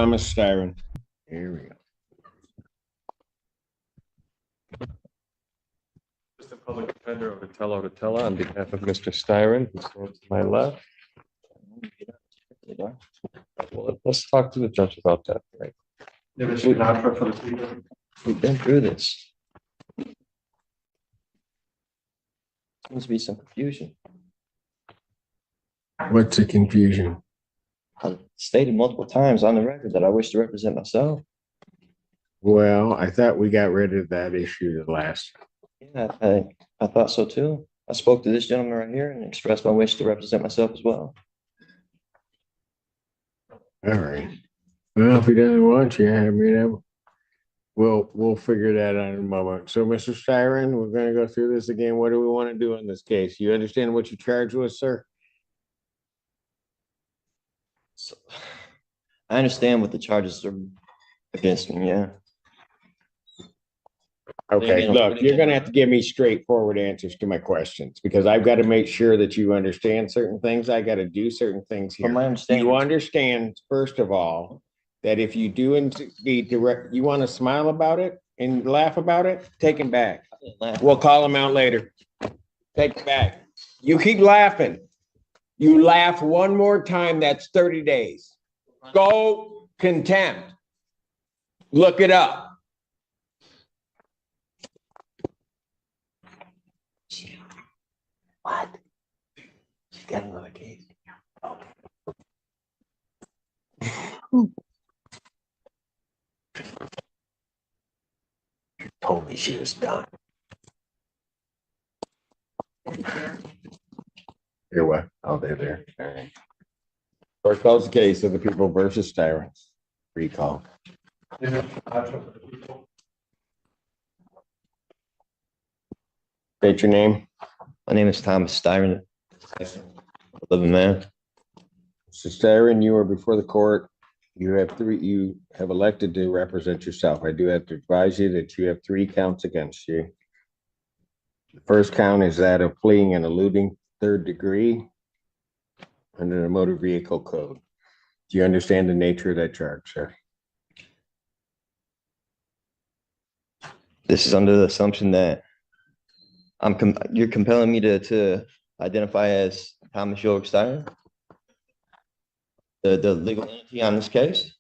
Thomas Styron. Here we go. Mr. Public Defender Otatella on behalf of Mr. Styron, who stands to my left. Well, let's talk to the judge about that, right? We've been through this. Seems to be some confusion. What's the confusion? I've stated multiple times on the record that I wish to represent myself. Well, I thought we got rid of that issue the last. Yeah, I thought so too. I spoke to this gentleman right here and expressed my wish to represent myself as well. All right. Well, if he doesn't want you, I mean, we'll figure that out in a moment. So, Mr. Styron, we're going to go through this again. What do we want to do in this case? You understand what you charged with, sir? So, I understand what the charges are against me, yeah. Okay, look, you're going to have to give me straightforward answers to my questions because I've got to make sure that you understand certain things. I got to do certain things here. From my understanding, You understand, first of all, that if you do indeed direct, you want to smile about it and laugh about it, take him back. We'll call him out later. Take it back. You keep laughing. You laugh one more time, that's 30 days. Go contempt. Look it up. What? She's got another case. You told me she was done. Here, what? Oh, they're there. All right. Court calls the case of the people versus tyrants. Recall. State your name. My name is Thomas Styron. Living man. Mr. Styron, you are before the court. You have elected to represent yourself. I do have to advise you that you have 3 counts against you. The first count is that of fleeing and eluding 3rd degree under the motor vehicle code. Do you understand the nature of that charge, sir? This is under the assumption that you're compelling me to identify as Thomas York Styron, the legal entity on this case.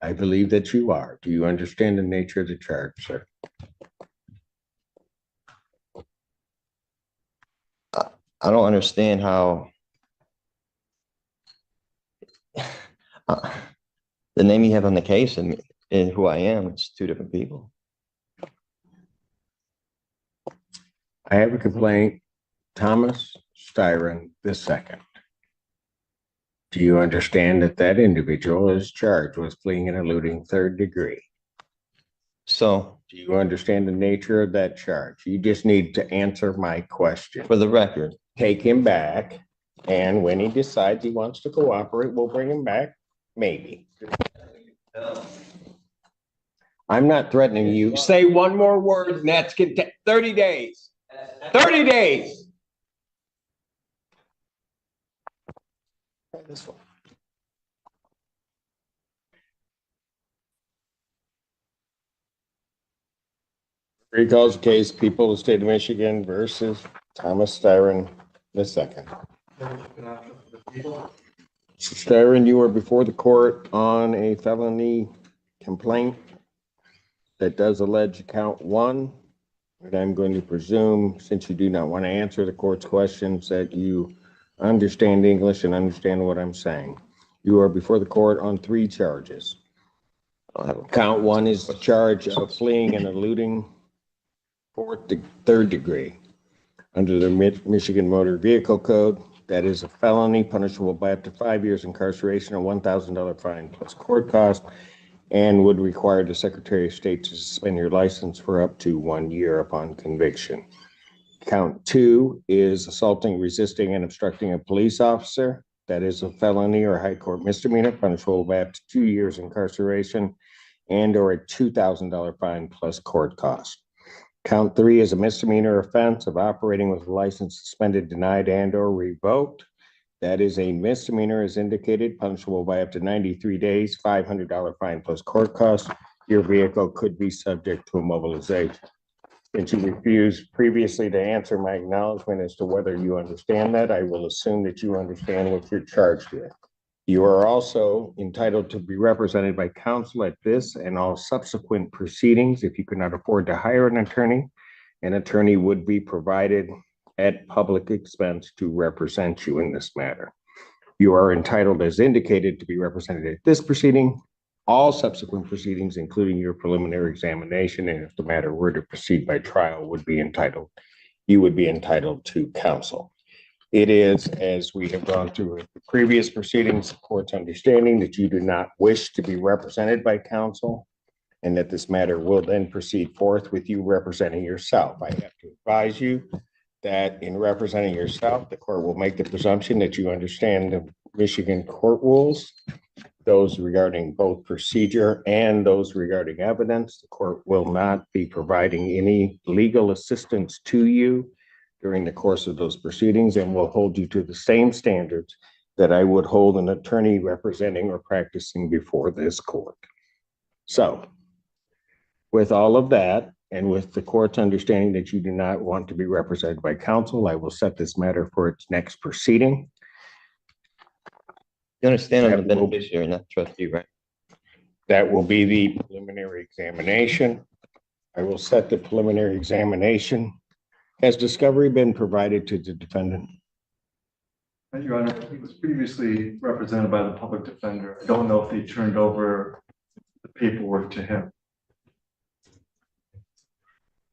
I believe that you are. Do you understand the nature of the charge, sir? I don't understand how the name you have on the case and who I am, it's 2 different people. I have a complaint, Thomas Styron II. Do you understand that that individual is charged with fleeing and eluding 3rd degree? So, do you understand the nature of that charge? You just need to answer my question. For the record, take him back, and when he decides he wants to cooperate, we'll bring him back, maybe. I'm not threatening you. Say one more word, and that's 30 days. 30 days. This one. Recalls case, people of the state of Michigan versus Thomas Styron II. Styron, you are before the court on a felony complaint that does allege count 1. And I'm going to presume, since you do not want to answer the court's questions, that you understand English and understand what I'm saying. You are before the court on 3 charges. Count 1 is the charge of fleeing and eluding 3rd degree. Under the Michigan Motor Vehicle Code, that is a felony punishable by up to 5 years incarceration or $1,000 fine plus court cost, and would require the Secretary of State to suspend your license for up to 1 year upon conviction. Count 2 is assaulting, resisting, and obstructing a police officer. That is a felony or high court misdemeanor punishable by up to 2 years incarceration and or a $2,000 fine plus court cost. Count 3 is a misdemeanor offense of operating with a license suspended, denied, and or revoked. That is a misdemeanor as indicated, punishable by up to 93 days, $500 fine plus court costs. Your vehicle could be subject to immobilization. Since you refused previously to answer my acknowledgement as to whether you understand that, I will assume that you understand what you're charged with. You are also entitled to be represented by counsel at this and all subsequent proceedings. If you could not afford to hire an attorney would be provided at public expense to represent you in this matter. You are entitled, as indicated, to be represented at this proceeding, all subsequent proceedings, including your preliminary examination, and if the matter were to proceed by trial, you would be entitled to counsel. It is, as we have gone through the previous proceedings, the court's understanding that you do not wish to be represented by counsel, and that this matter will then proceed forth with you representing yourself. I have to advise you that in representing yourself, the court will make the presumption that you understand the Michigan court rules, those regarding both procedure and those regarding evidence. The court will not be providing any legal assistance to you during the course of those proceedings and will hold you to the same standards that I would hold an attorney representing or practicing before this court. So, with all of that, and with the court's understanding that you do not want to be represented by counsel, I will set this matter for its next proceeding. You understand I'm the beneficiary, not the trustee, right? That will be the preliminary examination. I will set the preliminary examination. Has discovery been provided to the defendant? Your Honor, he was previously represented by the public defender. I don't know if they turned over the paperwork to him.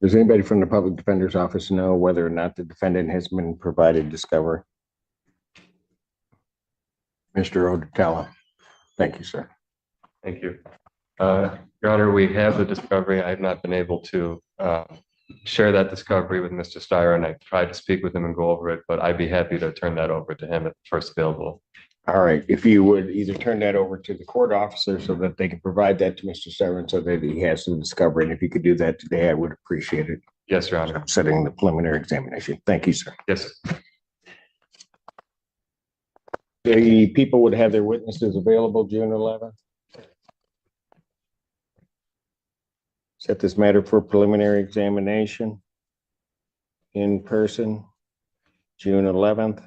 Does anybody from the public defender's office know whether or not the defendant has been provided discovery? Mr. Odetella. Thank you, sir. Thank you. Your Honor, we have the discovery. I have not been able to share that discovery with Mr. Steyer, and I tried to speak with him and go over it, but I'd be happy to turn that over to him at the first available. All right, if you would either turn that over to the court officer so that they can provide that to Mr. Steyer so that he has some discovery, and if you could do that today, I would appreciate it. Yes, Your Honor. I'm setting the preliminary examination. Thank you, sir. Yes, sir. The people would have their witnesses available June 11th. Set this matter for preliminary examination in person, June 11th,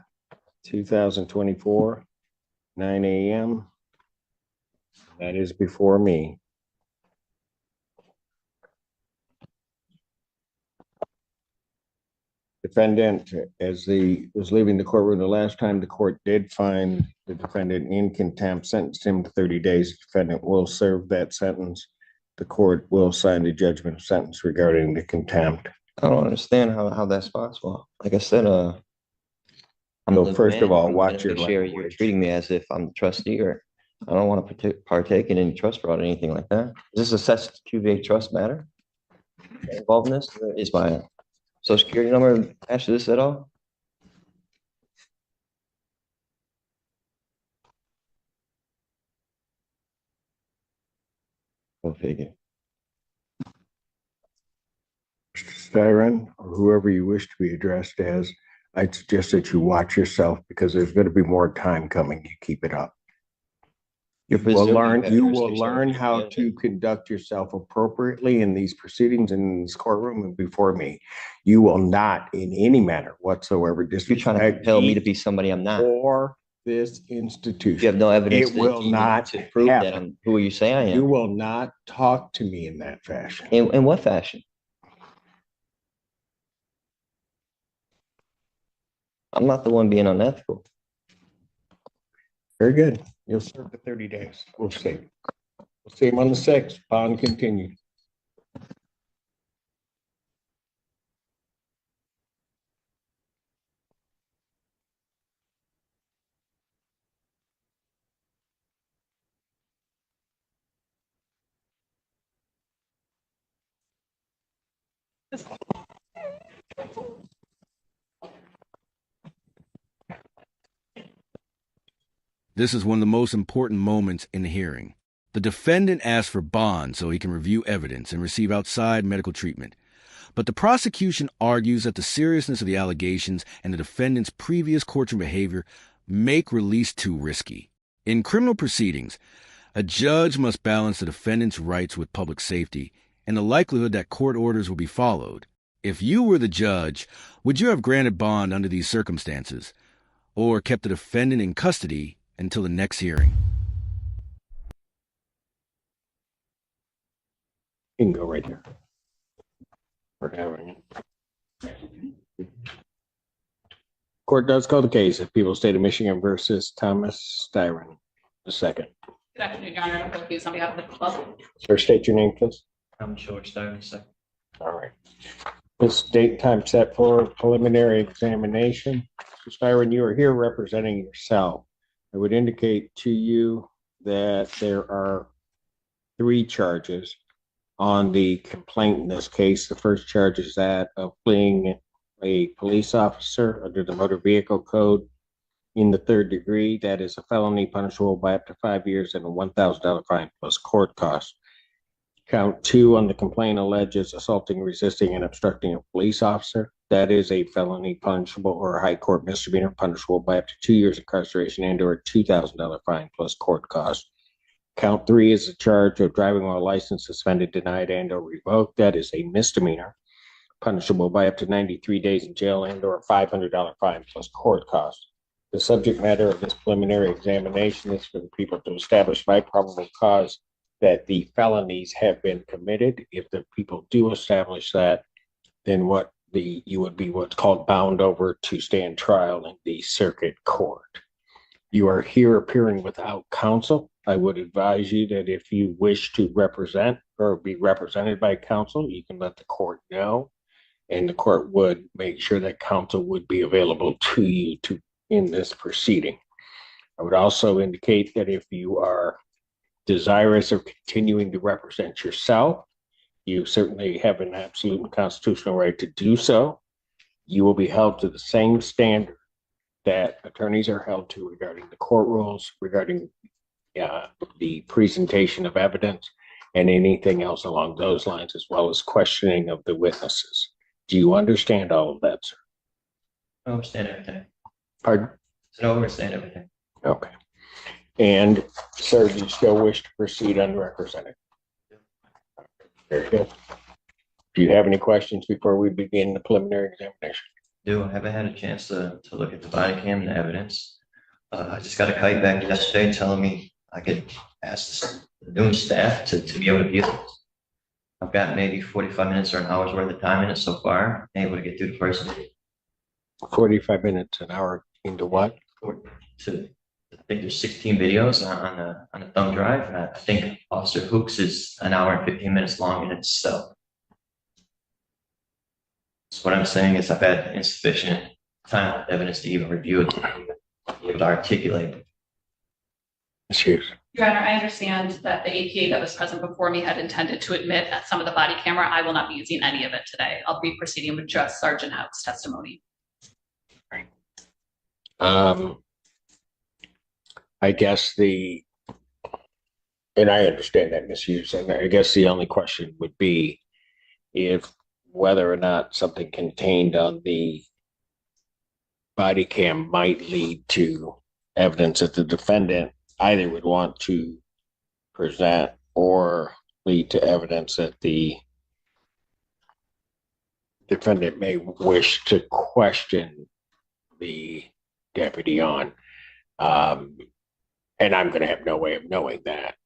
2024, 9 a.m. That is before me. Defendant, as he was leaving the courtroom the last time, the court did find the defendant in contempt, sentenced him to 30 days. The defendant will serve that sentence. The court will sign the judgment of sentence regarding the contempt. I don't understand how that's possible. Like I said, I'm So first of all, watch your beneficiary. You're language. treating me as if I'm the trustee, or I don't want to partake in any trust fraud or anything like that. Is this a SEC trust matter involved in this? Is my social security number attached to this at all? Go figure. Mr. Styron, or whoever you wish to be addressed as, I'd suggest that you watch yourself because there's going to be more time coming. You keep it up. You will learn how to conduct yourself appropriately in these proceedings in this courtroom and before me. You will not in any manner whatsoever You're trying to compel me to be somebody I'm not. or this institution. You have no evidence It will not to prove that happen. I'm who you say I am. You will not talk to me in that fashion. In what fashion? I'm not the one being unethical. Very good. You'll serve the 30 days. We'll see. We'll see him on the 6th. Bond continued. This is one of the most important moments in the hearing. The defendant asks for bond so he can review evidence and receive outside medical treatment. But the prosecution argues that the seriousness of the allegations and the defendant's previous courtroom behavior make release too risky. In criminal proceedings, a judge must balance the defendant's rights with public safety and the likelihood that court orders will be followed. If you were the judge, would you have granted bond under these circumstances or kept the defendant in custody until the next hearing? You can go right there. We're having it. Court does call the case of People's State of Michigan versus Thomas Styron II. Good afternoon, Your Honor. I'm Philippines on behalf of the club. Sir, state your name, please. I'm George Stevens. All right. This date time set for preliminary examination. Mr. Styron, you are here representing yourself. I would indicate to you that there are 3 charges on the complaint in this case. The first charge is that of fleeing a police officer under the Motor Vehicle Code in the 3rd degree. That is a felony punishable by up to 5 years and a $1,000 fine plus court costs. Count 2 on the complaint alleges assaulting, resisting, and obstructing a police officer. That is a felony punishable or a high court misdemeanor punishable by up to 2 years incarceration and or a $2,000 fine plus court costs. Count 3 is a charge of driving while license suspended, denied, and or revoked. That is a misdemeanor punishable by up to 93 days in jail and or a $500 fine plus court costs. The subject matter of this preliminary examination is for the people to establish by probable cause that the felonies have been committed. If the people do establish that, then you would be what's called bound over to stand trial in the circuit court. You are here appearing without counsel. I would advise you that if you wish to represent or be represented by counsel, you can let the court know, and the court would make sure that counsel would be available to you in this proceeding. I would also indicate that if you are desirous of continuing to represent yourself, you certainly have an absolute and constitutional right to do so. You will be held to the same standard that attorneys are held to regarding the court rules, regarding the presentation of evidence, and anything else along those lines, as well as questioning of the witnesses. Do you understand all of that, sir? I understand everything. Pardon? I understand everything. Okay. And sir, do you still wish to proceed unrepresented? Very good. Do you have any questions before we begin the preliminary examination? I haven't had a chance to look at the body cam and the evidence. I just got a kite back yesterday telling me I could ask the new staff to be able to view this. I've got maybe 45 minutes or an hour's worth of time in it so far. I'm able to get through the first video. 45 minutes, an hour into what? I think there's 16 videos on the thumb drive. I think Officer Hooks is an hour and 15 minutes long in itself. So what I'm saying is I've had insufficient time and evidence to even review it, to be able to articulate it. Excuse. Your Honor, I understand that the APA that was present before me had intended to admit at some of the body camera. I will not be using any of it today. I'll be proceeding with just Sergeant Howe's testimony. I guess and I understand that misuse, and I guess the only question would be if whether or not something contained on the body cam might lead to evidence that the defendant either would want to present or lead to evidence that the defendant may wish to question the deputy on. And I'm going to have no way of knowing that.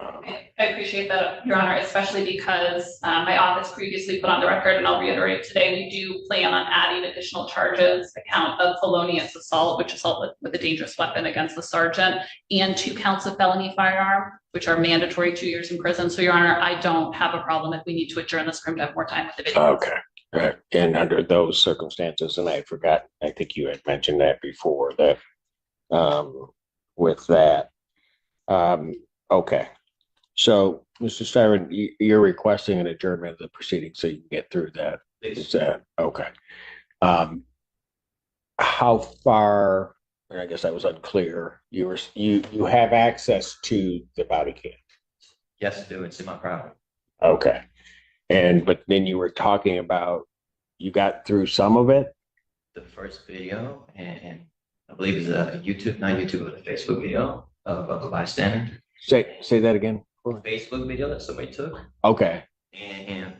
I appreciate that, Your Honor, especially because my office previously put on the record, and I'll reiterate today, we do plan on adding additional charges, the count of felonious assault, which is assault with a dangerous weapon against the sergeant, and 2 counts of felony firearm, which are mandatory 2 years in prison. So, Your Honor, I don't have a problem if we need to adjourn this room to have more time with the video. Okay. Right. And under those circumstances, and I forgot, I think you had mentioned that before, that with that. Okay. So, Mr. Styron, you're requesting an adjournment of the proceedings so you can get through that. Is that okay? How far, and I guess I was unclear, you have access to the body cam? Yes, I do. It's in my property. Okay. But then you were talking about you got through some of it? The first video and I believe it's a YouTube, not YouTube, but a Facebook video of a bystander. Say that again. Facebook video that somebody took. Okay. And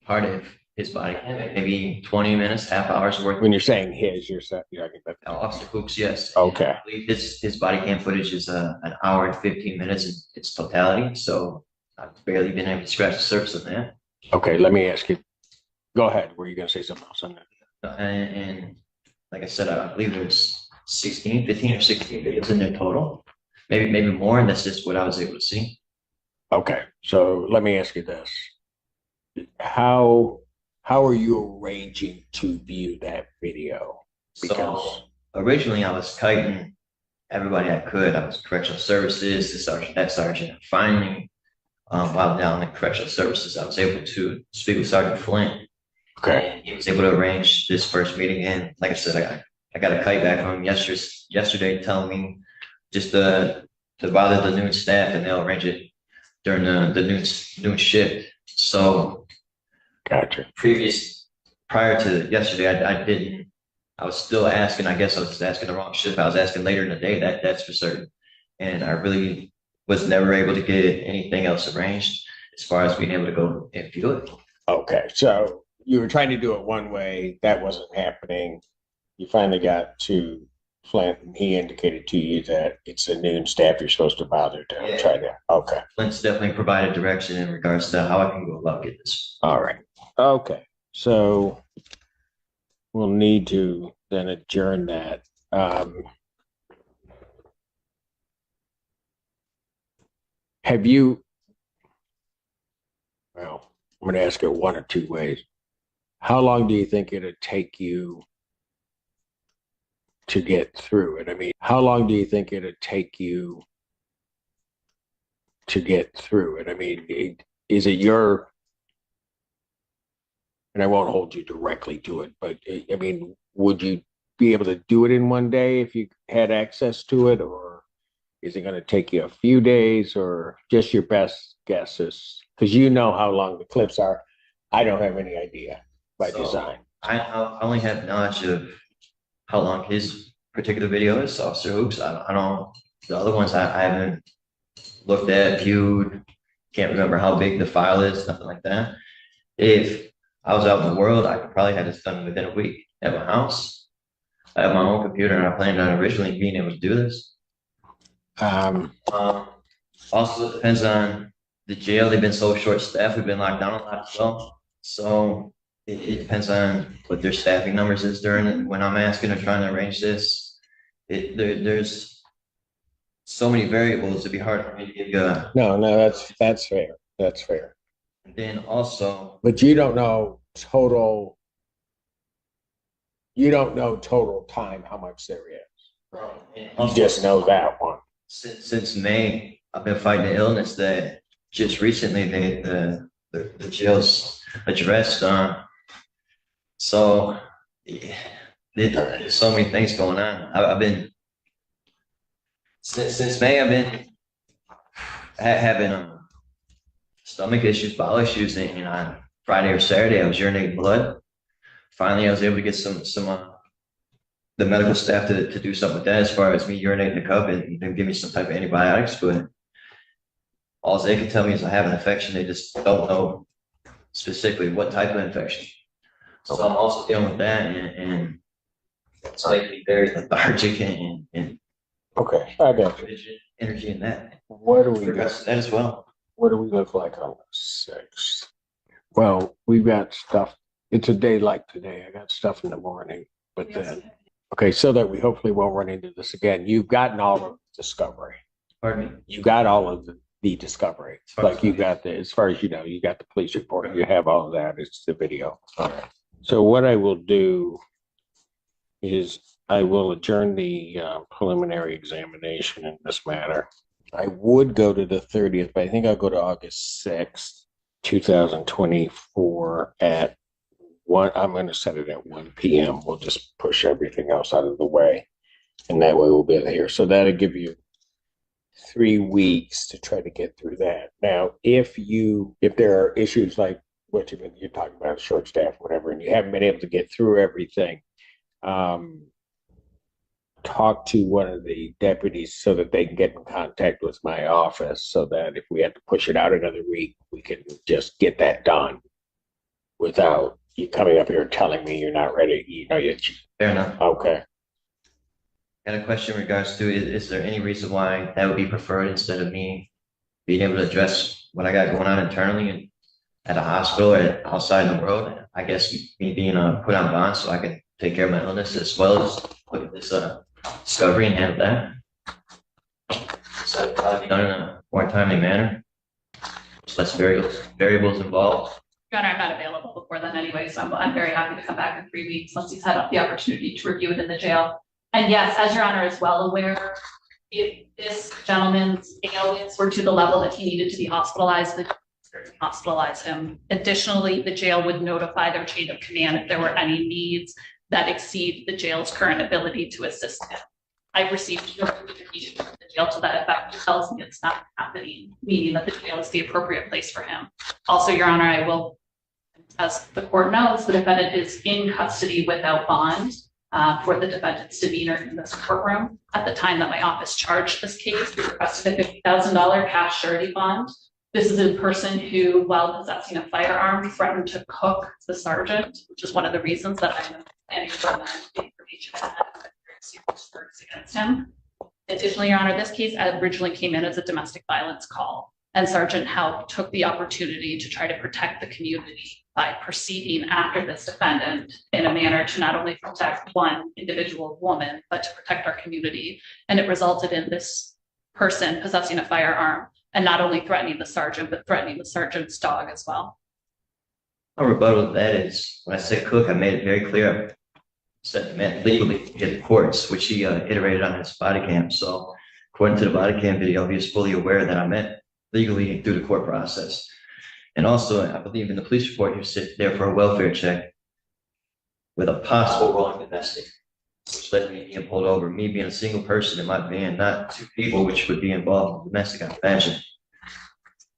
part of his body cam, maybe 20 minutes, half hour's worth. When you're saying his, you're talking about. Officer Hoops, yes. Okay. I believe his body cam footage is an hour and 15 minutes in its totality. So I've barely been able to scratch the surface of that. Okay, let me ask you. Go ahead. Were you going to say something else on that? And like I said, I believe there's 15 or 16 videos in there total. Maybe more, and that's just what I was able to see. Okay, so let me ask you this. How are you arranging to view that video? So originally I was kiting everybody I could. I was correctional services, this sergeant, that sergeant. Finally, while down in correctional services, I was able to speak with Sergeant Flint. Okay. And he was able to arrange this first meeting. And like I said, I got a kite back from him yesterday telling me just to bother the noon staff, and they'll arrange it during the noon shift. So Gotcha. Prior to yesterday, I was still asking. I guess I was just asking the wrong shift. I was asking later in the day, that's for certain. And I really was never able to get anything else arranged as far as being able to go and view it. Okay, so you were trying to do it one way, that wasn't happening. You finally got to Flint, and he indicated to you that it's the noon staff you're supposed to bother to try to. Okay. Flint's definitely provided direction in regards to how I can go about getting this. All right. Okay. So we'll need to then adjourn that. Have you, well, I'm going to ask it one or two ways. How long do you think it'd take you to get through it? I mean, how long do you think it'd take you to get through it? I mean, is it your, and I won't hold you directly to it, but I mean, would you be able to do it in one day if you had access to it, or is it going to take you a few days, or just your best guesses? Because you know how long the clips are. I don't have any idea by design. I only have knowledge of how long his particular video is, Officer Hoops. I don't, the other ones I haven't looked at, viewed, can't remember how big the file is, nothing like that. If I was out in the world, I could probably have this done within a week at my house. I have my own computer, and I planned on originally being able to do this. Also, it depends on the jail. They've been so short-staffed. We've been locked down a lot as well. So it depends on what their staffing numbers is during it. When I'm asking or trying to arrange this, there's so many variables. It'd be hard for me to give you a. No, that's fair. That's fair. And then also, but you don't know total. You don't know total time how much there is. You just know that one. Since May, I've been fighting an illness that just recently the jails addressed. So there's so many things going on. I've been since May. I've been having stomach issues, bowel issues, and on Friday or Saturday I was urinating blood. Finally, I was able to get some the medical staff to do something with that as far as me urinating the cup and give me some type of antibiotics. But all they can tell me is I have an infection. They just don't know specifically what type of infection. So I'm also dealing with that, and it's like me very lethargic and okay, I got you. Energy in that. What do we got? That as well. What do we look like on the 6th? Well, we've got stuff. It's a day like today. I got stuff in the morning, but then, okay, so that we hopefully won't run into this again. You've gotten all of the discovery. Pardon me? You got all of the discovery. Like you got as far as you know, you got the police report. You have all of that. It's the video. All right. So what I will do is I will adjourn the preliminary examination in this matter. I would go to the 30th, but I think I'll go to August 6th, 2024 at 1. I'm going to set it at 1 p.m. We'll just push everything else out of the way, and that way we'll be here. So that'll give you 3 weeks to try to get through that. Now, if there are issues like what you're talking about, short staff, whatever, and you haven't been able to get through everything, talk to one of the deputies so that they can get in contact with my office so that if we had to push it out another week, we can just get that done without you coming up here and telling me you're not ready. Fair enough. Okay. Got a question in regards to, is there any reason why that would be preferred instead of me being able to address what I got going on internally and at a hospital or outside in the world? I guess me being put on bond so I can take care of my illness as well as look at this discovery and handle that. So it'd probably be done in a more timely manner. There's less variables involved. Your Honor, I'm not available before then anyway, so I'm very happy to come back in 3 weeks once he's had the opportunity to review it in the jail. And yes, as Your Honor is well aware, if this gentleman's ailments were to the level that he needed to be hospitalized, the hospitalize him. Additionally, the jail would notify their chain of command if there were any needs that exceed the jail's current ability to assist him. I've received no communication from the jail to that effect, which tells me it's not happening, meaning that the jail is the appropriate place for him. Also, Your Honor, I will, as the court knows, the defendant is in custody without bond for the defendant's demeanor in this courtroom. At the time that my office charged this case, we requested a $50,000 cash surety bond. This is a person who, while possessing a firearm, threatened to cook the sergeant, which is one of the reasons that I'm planning to amend the information I had serious charges against him. Additionally, Your Honor, this case originally came in as a domestic violence call, and Sergeant Haupt took the opportunity to try to protect the community by proceeding after this defendant in a manner to not only protect one individual woman, but to protect our community. And it resulted in this person possessing a firearm and not only threatening the sergeant, but threatening the sergeant's dog as well. My rebuttal to that is, when I said cook, I made it very clear. I said I meant legally to the courts, which he iterated on his body cam. So according to the body cam video, he was fully aware that I meant legally through the court process. And also, I believe in the police report, you sit there for a welfare check with a possible rolling domestic, which led me being pulled over, me being a single person in my van, not two people, which would be involved in domestic, I imagine.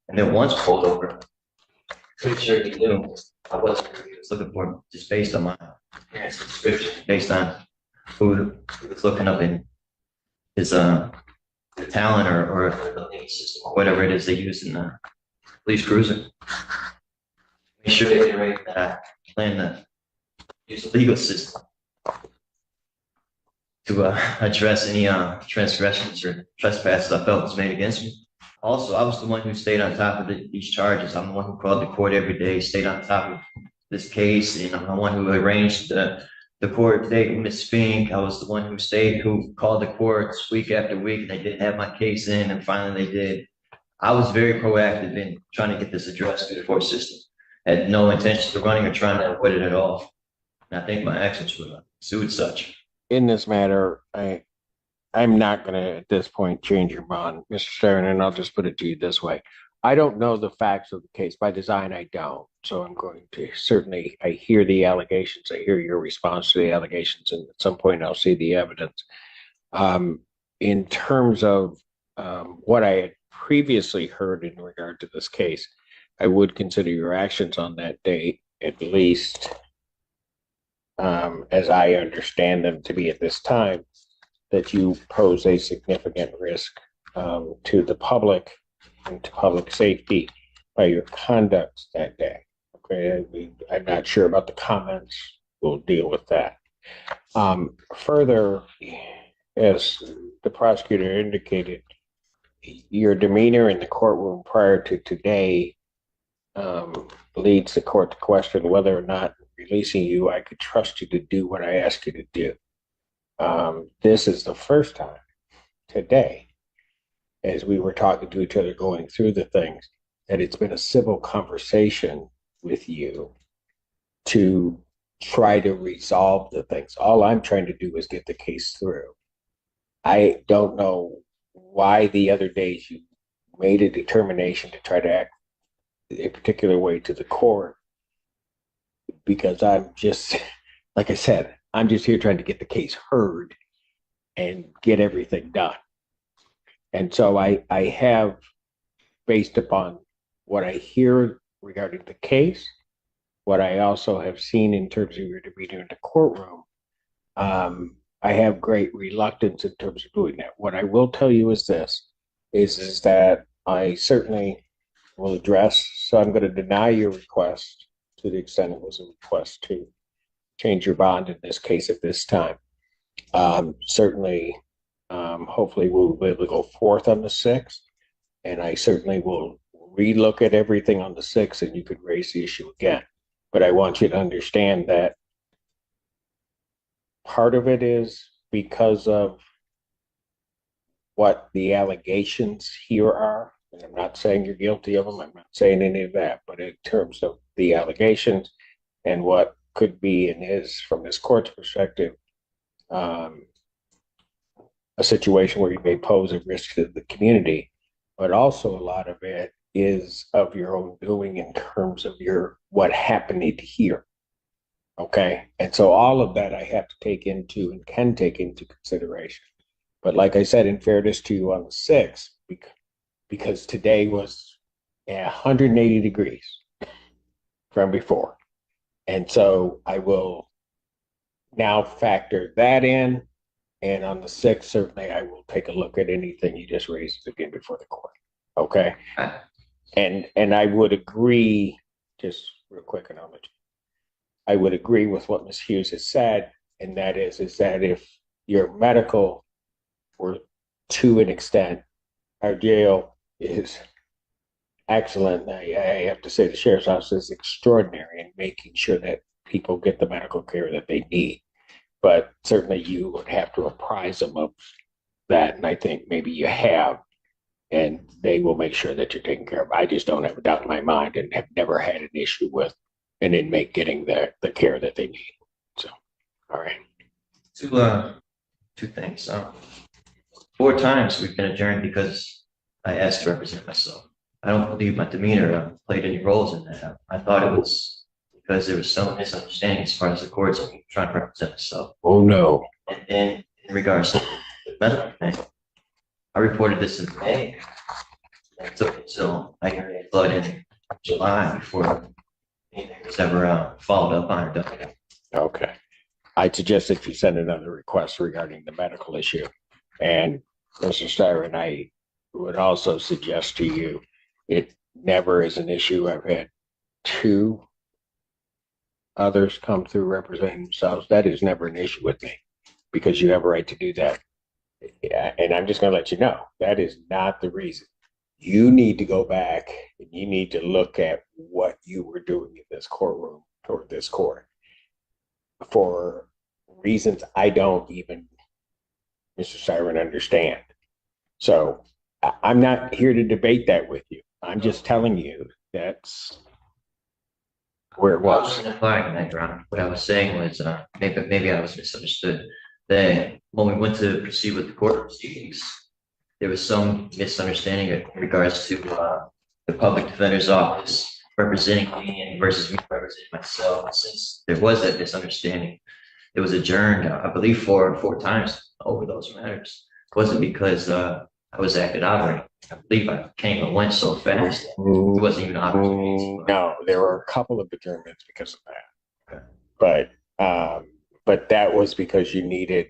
And then once pulled over, pretty sure he knew I wasn't who he was looking for, just based on my parents' description, based on who he was looking up in his talent or the lead system, or whatever it is they use in the police cruiser. Make sure to reiterate that I plan to use the legal system to address any transgressions or trespasses I felt was made against me. Also, I was the one who stayed on top of these charges. I'm the one who called the court every day, stayed on top of this case, and I'm the one who arranged the court date with Ms. Fink. I was the one who called the courts week after week, and they didn't have my case in, and finally they did. I was very proactive in trying to get this addressed through the court system. Had no intention of running or trying to avoid it at all. And I think my actions were sued such. In this matter, I'm not going to, at this point, change your mind, Mr. Stern, and I'll just put it to you this way. I don't know the facts of the case. By design, I don't. So I'm going to certainly, I hear the allegations. I hear your response to the allegations, and at some point I'll see the evidence. In terms of what I had previously heard in regard to this case, I would consider your actions on that date, at least as I understand them to be at this time, that you pose a significant risk to the public and to public safety by your conduct that day. Okay, I'm not sure about the comments. We'll deal with that. Further, as the prosecutor indicated, your demeanor in the courtroom prior to today leads the court to question whether or not releasing you, I could trust you to do what I ask you to do. This is the first time today, as we were talking to each other going through the things, that it's been a civil conversation with you to try to resolve the things. All I'm trying to do is get the case through. I don't know why the other days you made a determination to try to act a particular way to the court, because I'm just, like I said, I'm just here trying to get the case heard and get everything done. And so I have, based upon what I hear regarding the case, what I also have seen in terms of your demeanor in the courtroom, I have great reluctance in terms of doing that. What I will tell you is this, is that I certainly will address, so I'm going to deny your request to the extent it was a request to change your bond in this case at this time. Certainly, hopefully we'll be able to go forth on the 6th, and I certainly will relook at everything on the 6th, and you could raise the issue again. But I want you to understand that part of it is because of what the allegations here are. And I'm not saying you're guilty of them. I'm not saying any of that. But in terms of the allegations and what could be and is, from this court's perspective, a situation where you may pose a risk to the community, but also a lot of it is of your own doing in terms of what happened here. Okay. And so all of that I have to take into and can take into consideration. But like I said, in fairness to you on the 6th, because today was 180 degrees from before. And so I will now factor that in. And on the 6th, certainly I will take a look at anything you just raised again before the court. Okay. And I would agree, just real quick, and I'll let you. I would agree with what Ms. Hughes has said, and that is that if your medical, or to an extent, our jail is excellent. I have to say the sheriff's office is extraordinary in making sure that people get the medical care that they need. But certainly you would have to apprise them of that, and I think maybe you have, and they will make sure that you're taken care of. I just don't have a doubt in my mind and have never had an issue with an inmate getting the care that they need. So, all right. Two things. 4 times we've been adjourned because I asked to represent myself. I don't believe my demeanor played any roles in that. I thought it was because there was some misunderstanding as far as the courts trying to represent myself. Oh, no. And in regards to the medical thing, I reported this in May. It took until I got blood in July before anything was ever followed up on or done. Okay. I suggest that you send another request regarding the medical issue. And Mr. Styron, I would also suggest to you, it never is an issue. I've had 2 others come through representing themselves. That is never an issue with me, because you have a right to do that. And I'm just going to let you know, that is not the reason. You need to go back and you need to look at what you were doing in this courtroom or this court for reasons I don't even, Mr. Styron, understand. So I'm not here to debate that with you. I'm just telling you that's where it was. What I was saying was, maybe I was misunderstood. That when we went to proceed with the court proceedings, there was some misunderstanding in regards to the public defender's office representing me versus me representing myself. Since there was that misunderstanding, it was adjourned, I believe, 4 times over those matters. It wasn't because I was acted out or anything. I believe I came and went so fast. It wasn't even opportunity. No, there were a couple of adjournments because of that. Okay. But that was because you needed,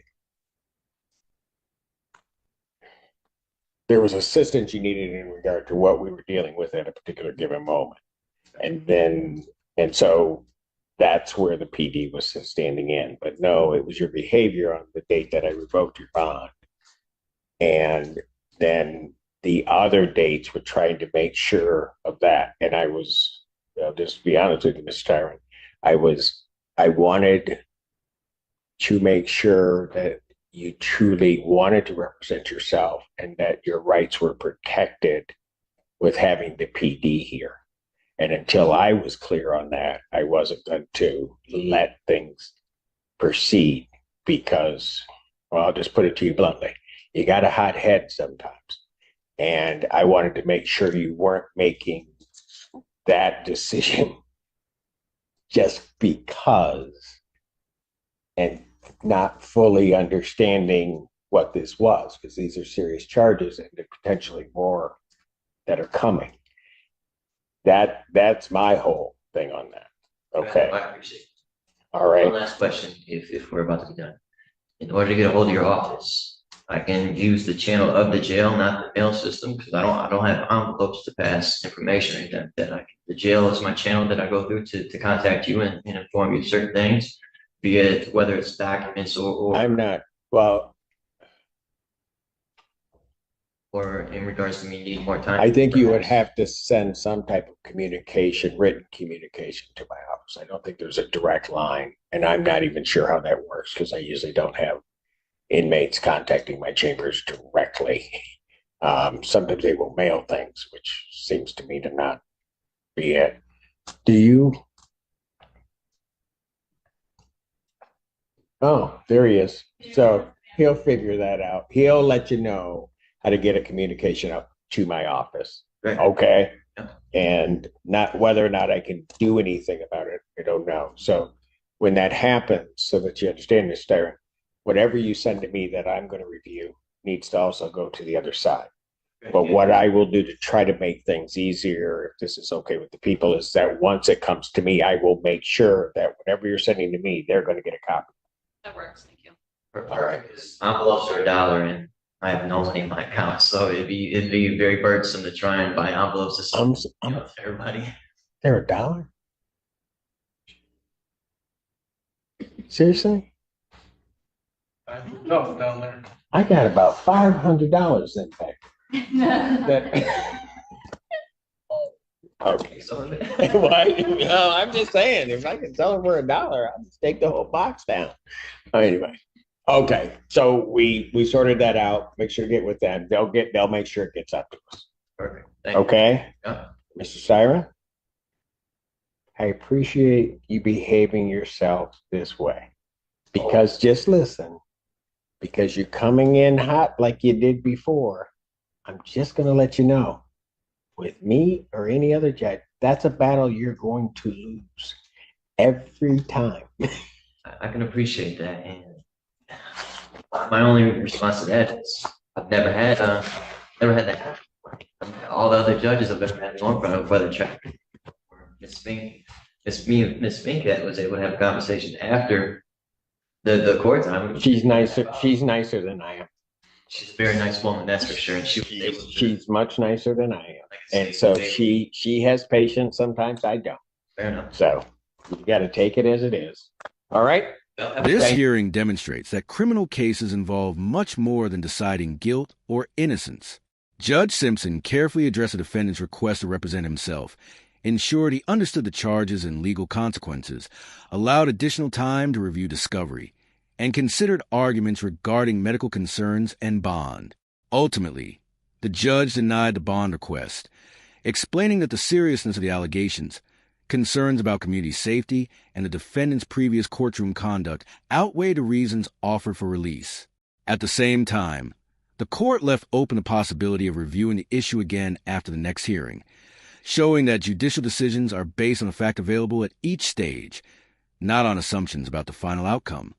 there was assistance you needed in regard to what we were dealing with at a particular given moment. And so that's where the PD was standing in. But no, it was your behavior on the date that I revoked your bond. And then the other dates were trying to make sure of that. And I was, just to be honest with you, Mr. Tyron, I wanted to make sure that you truly wanted to represent yourself and that your rights were protected with having the PD here. And until I was clear on that, I wasn't going to let things proceed because, well, I'll just put it to you bluntly, you got a hot head sometimes. And I wanted to make sure you weren't making that decision just because and not fully understanding what this was, because these are serious charges and there are potentially more that are coming. That's my whole thing on that. Okay. I appreciate it. All right. One last question, if we're about to be done. in order to get a hold of your office, I can use the channel of the jail, not the mail system, because I don't have envelopes to pass information or anything like that. The jail is my channel that I go through to contact you and inform you of certain things, be it whether it's documents I'm not, well, or in regards to me needing more time. I think you would have to send some type of communication, written communication to my office. I don't think there's a direct line, and I'm not even sure how that works because I usually don't have inmates contacting my chambers directly. Sometimes they will mail things, which seems to me to not be it. Do you? Oh, there he is. So he'll figure that out. He'll let you know how to get a communication up to my office. Right. Okay. Yeah. And not whether or not I can do anything about it, I don't know. So when that happens, so that you understand this, Darren, whatever you send to me that I'm going to review needs to also go to the other side. But what I will do to try to make things easier, if this is okay with the people, is that once it comes to me, I will make sure that whatever you're sending to me, they're going to get a copy. That works, thank you. All right, because envelopes are $1 and I have no money in my account, so it'd be very burdensome to try and buy envelopes to send to everybody. They're $1? Seriously? No, down there. I got about $500 in back. That. Okay. Why? No, I'm just saying, if I can sell them for $1, I'll just take the whole box down. Anyway, okay. So we sorted that out. Make sure to get with them. They'll make sure it gets up to us. Perfect. Thank you. Okay, Yeah. Mr. Styra, I appreciate you behaving yourself this way, because just listen, because you're coming in hot like you did before. I'm just going to let you know, with me or any other judge, that's a battle you're going to lose every time. I can appreciate that, and my only response to that is I've never had that happen. All the other judges have ever had one front of whether Miss Fink that was able to have a conversation after the court time. She's nicer. She's nicer than I am. She's a very nice woman, that's for sure. And She's much nicer than I am. like I said, And so they- she has patience. Sometimes I don't. fair enough. So you got to take it as it is. All right. This hearing demonstrates that criminal cases involve much more than deciding guilt or innocence. Judge Simpson carefully addressed the defendant's request to represent himself, ensured he understood the charges and legal consequences, allowed additional time to review discovery, and considered arguments regarding medical concerns and bond. Ultimately, the judge denied the bond request, explaining that the seriousness of the allegations, concerns about community safety, and the defendant's previous courtroom conduct outweighed the reasons offered for release. At the same time, the court left open the possibility of reviewing the issue again after the next hearing, showing that judicial decisions are based on the fact available at each stage, not on assumptions about the final outcome.